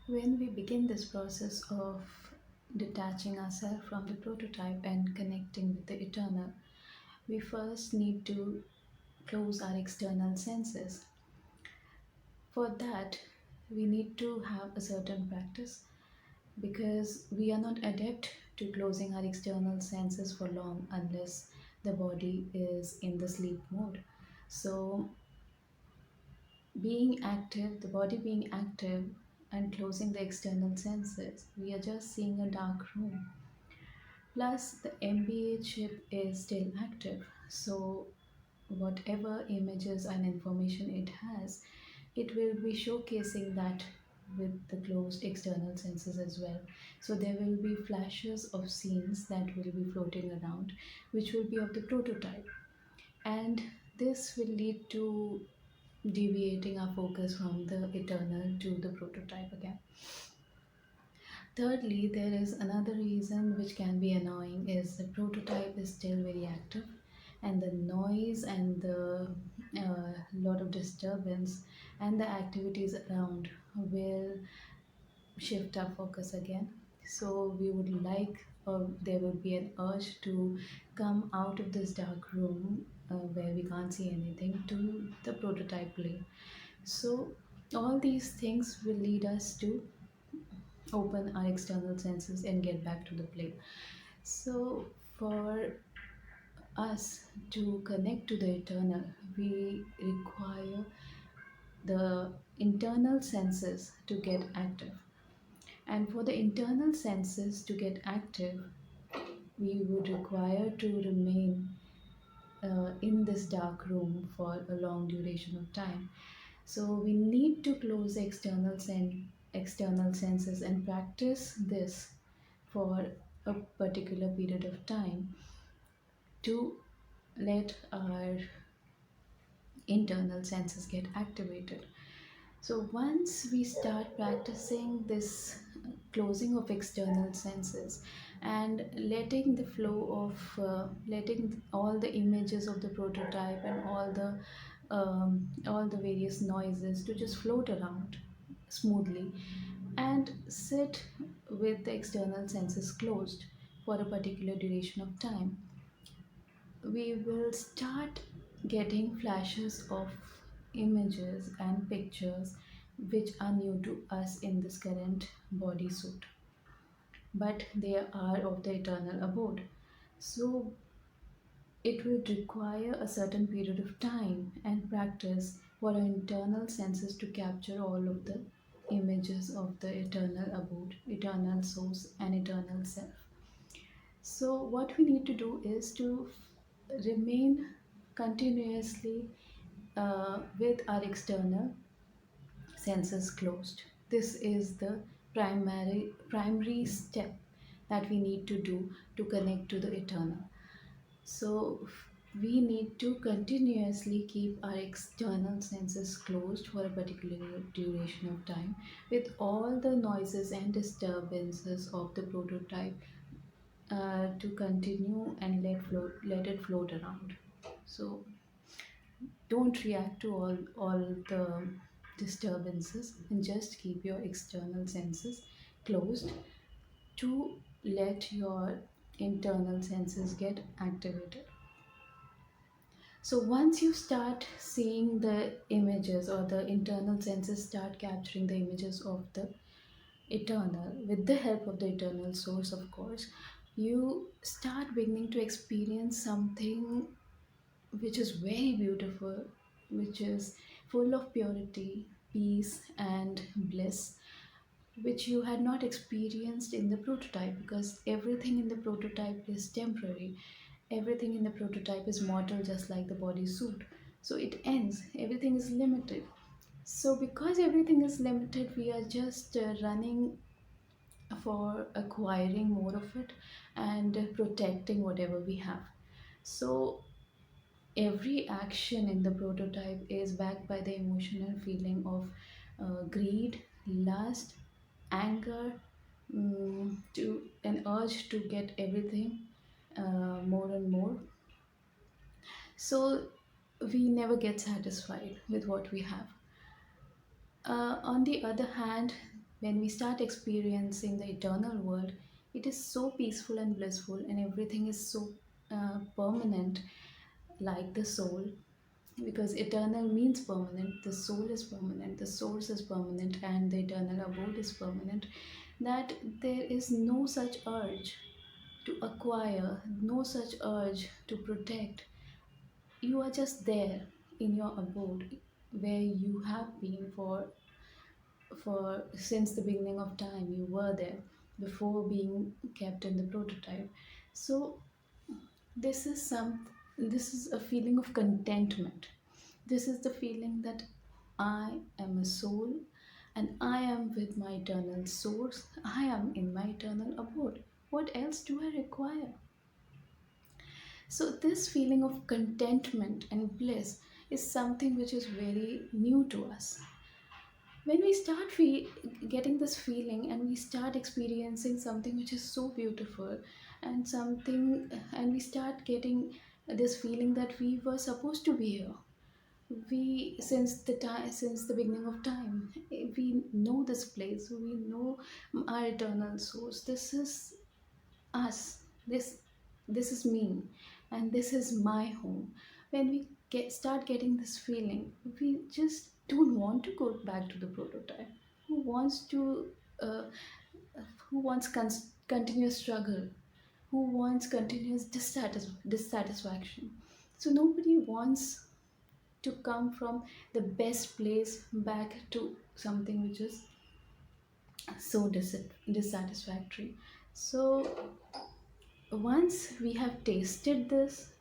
When we begin this process of detaching ourselves from the prototype and connecting with the eternal, we first need to close our external senses. For that, we need to have a certain practice because we are not adept to closing our external senses for long unless the body is in the sleep mode. So, being active, the body being active and closing the external senses, we are just seeing a dark room. Plus, the MBA chip is still active. So, whatever images and information it has, it will be showcasing that with the closed external senses as well. So, there will be flashes of scenes that will be floating around, which will be of the prototype. And this will lead to deviating our focus from the eternal to the prototype again. Thirdly, there is another reason which can be annoying is the prototype is still very active and the noise and the lot of disturbance and the activities around will shift our focus again. So we would like, or there would be an urge to come out of this dark room where we can't see anything to the prototype plane. So all these things will lead us to open our external senses and get back to the plane. So for us to connect to the eternal, we require the internal senses to get active. And for the internal senses to get active, we would require to remain in this dark room for a long duration of time. So we need to close the external senses and practice this for a particular period of time to let our internal senses get activated. So once we start practicing this closing of external senses and letting the flow of letting all the images of the prototype and all the various noises to just float around smoothly and sit with the external senses closed for a particular duration of time, we will start getting flashes of images and pictures which are new to us in this current bodysuit, but they are of the eternal abode. So it will require a certain period of time and practice for our internal senses to capture all of the images of the eternal abode, eternal source, and eternal self. So, what we need to do is to remain continuously with our external senses closed. This is the primary step that we need to do to connect to the eternal. So we need to continuously keep our external senses closed for a particular duration of time with all the noises and disturbances of the prototype to continue and let it float around. So don't react to all the disturbances and just keep your external senses closed to let your internal senses get activated. So once you start seeing the images or the internal senses start capturing the images of the eternal with the help of the eternal source, of course, you start beginning to experience something which is very beautiful, which is full of purity, peace, and bliss, which you had not experienced in the prototype because everything in the prototype is temporary. Everything in the prototype is mortal, just like the body suit. So it ends, everything is limited. So, because everything is limited, we are just running for acquiring more of it and protecting whatever we have. So, every action in the prototype is backed by the emotional feeling of greed, lust, anger, to an urge to get everything more and more. So we never get satisfied with what we have. On the other hand, when we start experiencing the eternal world, it is so peaceful and blissful, and everything is so permanent, like the soul. Because eternal means permanent, the soul is permanent, the source is permanent, and the eternal abode is permanent, that there is no such urge to acquire, no such urge to protect. You are just there in your abode, where you have been for since the beginning of time. You were there before being kept in the prototype. So this is this is a feeling of contentment. This is the feeling that I am a soul, and I am with my eternal source. I am in my eternal abode. What else do I require? So this feeling of contentment and bliss is something which is very new to us. When we start getting this feeling, and we start experiencing something which is so beautiful, and something, and we start getting this feeling that we were supposed to be here. We, since the beginning of time, we know this place, we know our eternal source. This is us. This is me, and this is my home. When we start getting this feeling, we just don't want to go back to the prototype. Who wants to uh, who wants continuous struggle? Who wants continuous dissatisfaction? So nobody wants to come from the best place back to something which is so dissatisfactory. So once we have tasted this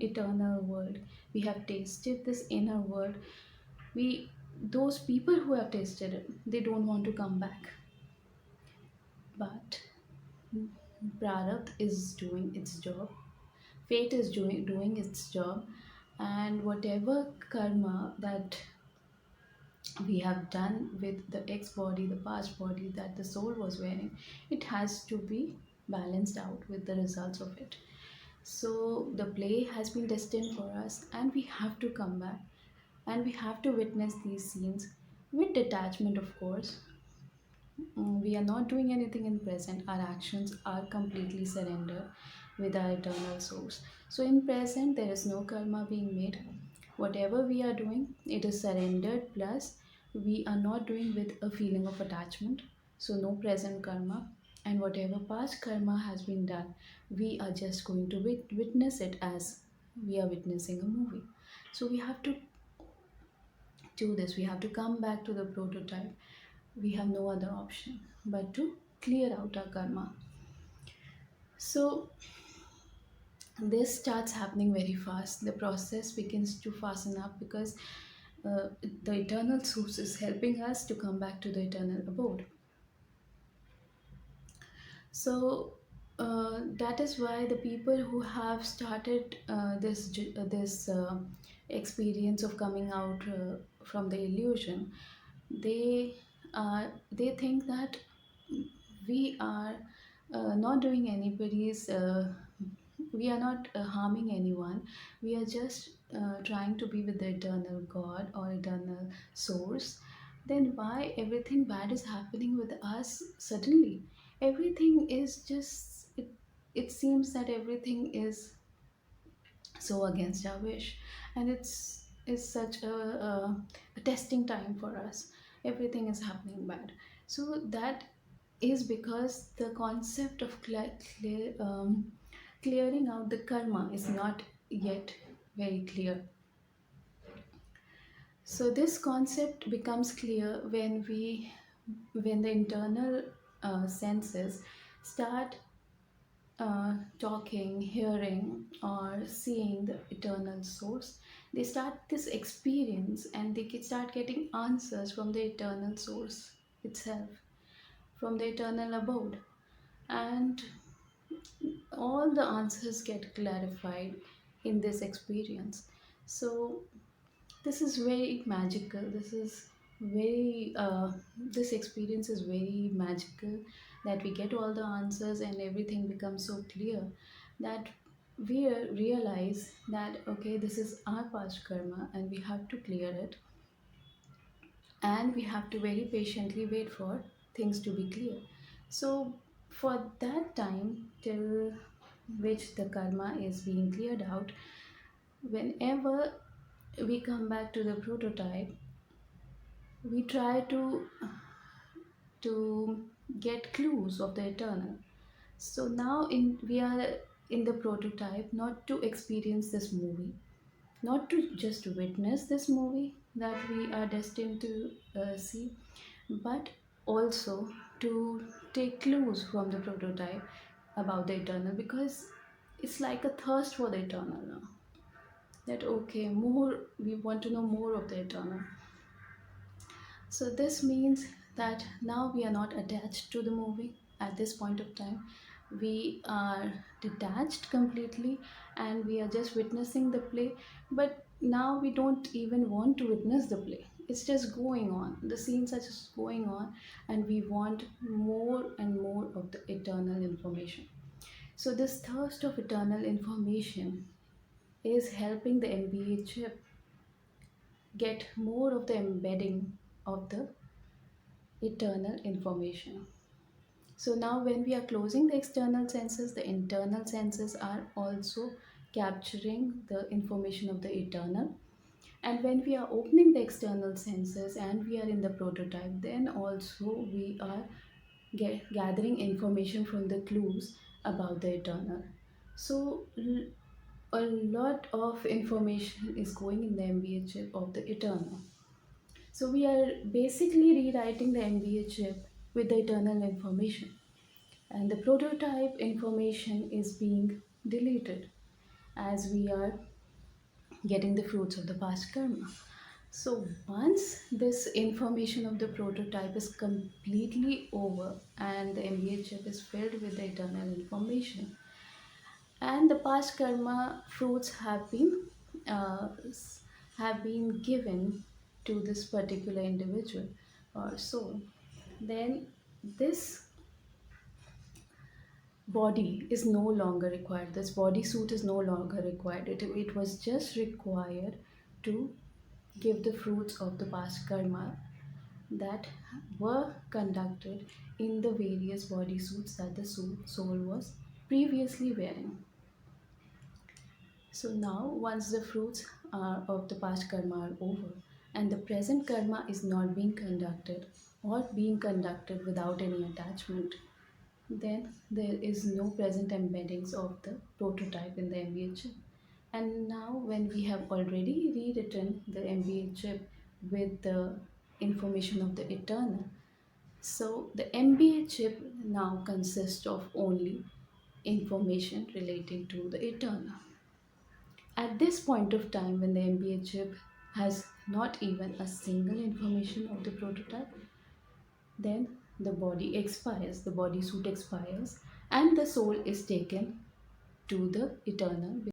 eternal world, we have tasted this inner world, we, those people who have tasted it, they don't want to come back. But Prarabdha is doing its job, fate is doing its job, and whatever karma that we have done with the ex body, the past body that the soul was wearing, it has to be balanced out with the results of it. So the play has been destined for us, and we have to come back, and we have to witness these scenes with detachment, of course. We are not doing anything in present. Our actions are completely surrendered with our eternal source. So in present, there is no karma being made. Whatever we are doing, it is surrendered. Plus, we are not doing with a feeling of attachment. So no present karma. And whatever past karma has been done, we are just going to witness it as we are witnessing a movie. So we have to do this. We have to come back to the prototype. We have no other option but to clear out our karma. So this starts happening very fast. The process begins to fasten up, because the eternal source is helping us to come back to the eternal abode. So that is why the people who have started this experience of coming out from the illusion, they they think that we are not doing anybody's we are not harming anyone. We are just trying to be with the eternal god or eternal source. Then why everything bad is happening with us suddenly? Everything is just it seems that everything is so against our wish, and it's such a testing time for us. Everything is happening bad. So that is because the concept of clearing out the karma is not yet very clear. So this concept becomes clear when the internal senses start talking, hearing, or seeing the eternal source. They start this experience, and they start getting answers from the eternal source itself, from the eternal abode. And all the answers get clarified in this experience. So this is very magical. This experience is very magical, that we get all the answers and everything becomes so clear, that we realize that okay, this is our past karma and we have to clear it, and we have to very patiently wait for things to be clear. So for that time till which the karma is being cleared out, whenever we come back to the prototype, we try to get clues of the eternal. So now we are in the prototype not to experience this movie, not to just witness this movie that we are destined to see, but also to take clues from the prototype about the eternal, because it's like a thirst for the eternal now. That okay, more, we want to know more of the eternal. So this means that now we are not attached to the movie at this point of time. We are detached completely and we are just witnessing the play. But now we don't even want to witness the play. It's just going on. The scenes are just going on and we want more and more of the eternal information. So this thirst of eternal information is helping the MBA chip get more of the embedding of the eternal information. So now when we are closing the external senses, the internal senses are also capturing the information of the eternal. And when we are opening the external senses and we are in the prototype, then also we are gathering information from the clues about the eternal. So a lot of information is going in the MBA chip of the eternal. So we are basically rewriting the MBA chip with the eternal information, and the prototype information is being deleted as we are getting the fruits of the past karma. So once this information of the prototype is completely over and the MBA chip is filled with the eternal information, and the past karma fruits have been given to this particular individual or soul, then this body is no longer required. This body suit is no longer required. It was just required to give the fruits of the past karma that were conducted in the various body suits that the soul was previously wearing. So now, once the fruits of the past karma are over and the present karma is not being conducted or being conducted without any attachment, then there is no present embeddings of the prototype in the MBA chip. And now, when we have already rewritten the MBA chip with the information of the eternal, so the MBA chip now consists of only information relating to the eternal. At this point of time, when the MBA chip has not even a single information of the prototype, then the body expires, the body suit expires, and the soul is taken to the eternal.